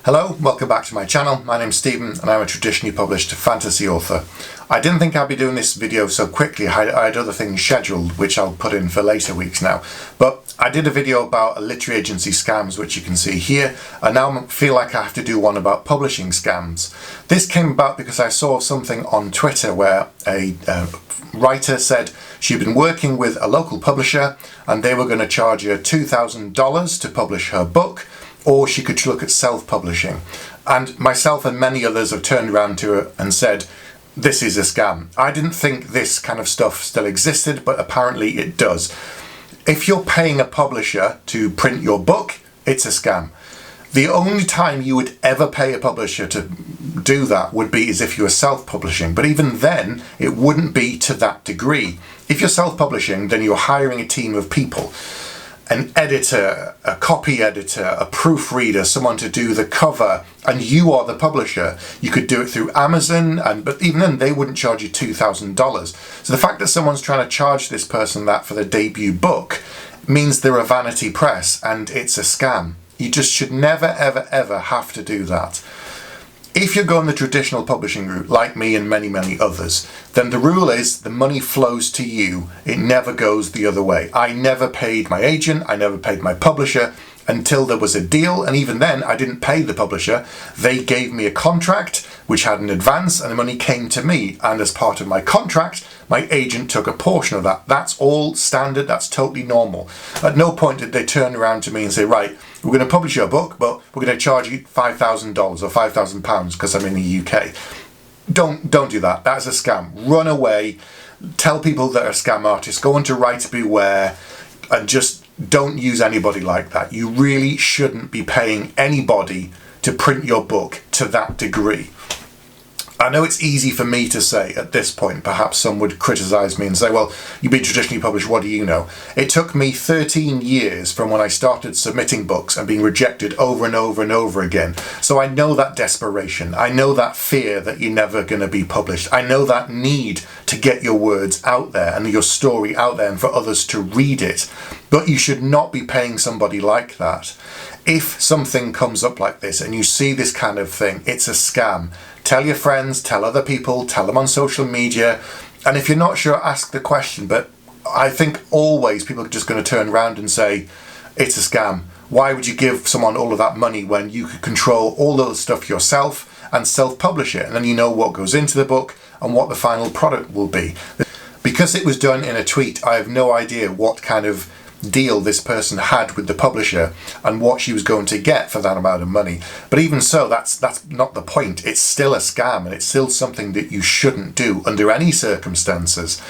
Hello, welcome back to my channel. My name's Stephen and I'm a traditionally published fantasy author. I didn't think I'd be doing this video so quickly. I had other things scheduled which I'll put in for later weeks now. But I did a video about literary agency scams, which you can see here, and now I feel like I have to do one about publishing scams. This came about because I saw something on Twitter where a writer said she'd been working with a local publisher and they were going to charge her $2,000 to publish her book, or she could look at self-publishing. And myself and many others have turned around to her and said, this is a scam. I didn't think this kind of stuff still existed, but apparently it does. If you're paying a publisher to print your book, it's a scam. The only time you would ever pay a publisher to do that would be as if you were self-publishing, but even then it wouldn't be to that degree. If you're self-publishing, then you're hiring a team of people. An editor, a copy editor, a proofreader, someone to do the cover, and you are the publisher. You could do it through Amazon, but even then they wouldn't charge you $2,000. So the fact that someone's trying to charge this person that for their debut book means they're a vanity press and it's a scam. You just should never, ever, ever have to do that. If you're going the traditional publishing route, like me and many, many others, then the rule is the money flows to you. It never goes the other way. I never paid my agent, I never paid my publisher until there was a deal, and even then I didn't pay the publisher. They gave me a contract which had an advance and the money came to me, and as part of my contract my agent took a portion of that. That's all standard, that's totally normal. At no point did they turn around to me and say, right, we're going to publish your book, but we're going to charge you $5,000 or £5,000 because I'm in the UK. Don't do that. That's a scam. Run away. Tell people that are scam artists. Go into Writer Beware and just don't use anybody like that. You really shouldn't be paying anybody to print your book to that degree. I know it's easy for me to say at this point. Perhaps some would criticize me and say, well, you've been traditionally published, what do you know? It took me 13 years from when I started submitting books and being rejected over and over and over again. So I know that desperation. I know that fear that you're never going to be published. I know that need to get your words out there and your story out there and for others to read it. But you should not be paying somebody like that. If something comes up like this and you see this kind of thing, it's a scam. Tell your friends, tell other people, tell them on social media. And if you're not sure, ask the question. But I think always people are just going to turn around and say, it's a scam. Why would you give someone all of that money when you could control all the stuff yourself and self-publish it? And then you know what goes into the book and what the final product will be. Because it was done in a tweet, I have no idea what kind of deal this person had with the publisher and what she was going to get for that amount of money. But even so, that's not the point. It's still a scam and it's still something that you shouldn't do under any circumstances.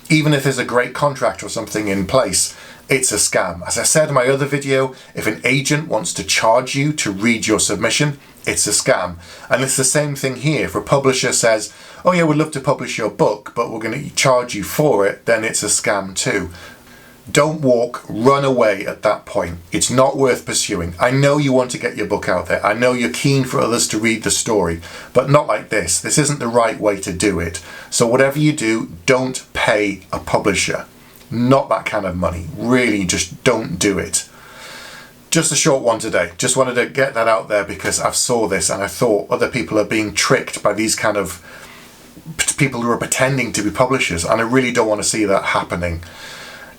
Even if there's a great contract or something in place, it's a scam. As I said in my other video, if an agent wants to charge you to read your submission, it's a scam. And it's the same thing here. If a publisher says, oh yeah, we'd love to publish your book, but we're going to charge you for it, then it's a scam too. Don't walk, run away at that point. It's not worth pursuing. I know you want to get your book out there. I know you're keen for others to read the story, but not like this. This isn't the right way to do it. So whatever you do, don't pay a publisher. Not that kind of money. Really, just don't do it. Just a short one today. Just wanted to get that out there because I saw this and I thought other people are being tricked by these kind of people who are pretending to be publishers, and I really don't want to see that happening.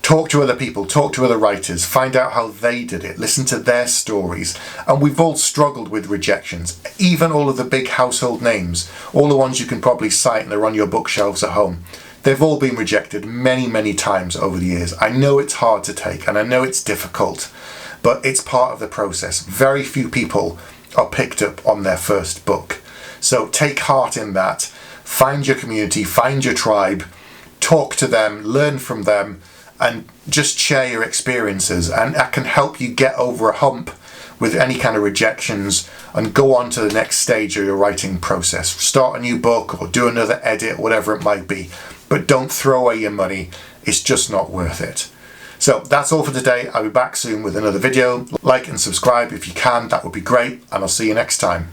Talk to other people, talk to other writers, find out how they did it, listen to their stories. And we've all struggled with rejections, even all of the big household names, all the ones you can probably cite and they're on your bookshelves at home. They've all been rejected many, many times over the years. I know it's hard to take and I know it's difficult, but it's part of the process. Very few people are picked up on their first book. So take heart in that. Find your community, find your tribe, talk to them, learn from them, and just share your experiences, and that can help you get over a hump with any kind of rejections and go on to the next stage of your writing process. Start a new book or do another edit, whatever it might be, but don't throw away your money. It's just not worth it. So that's all for today. I'll be back soon with another video. Like and subscribe if you can, that would be great, and I'll see you next time.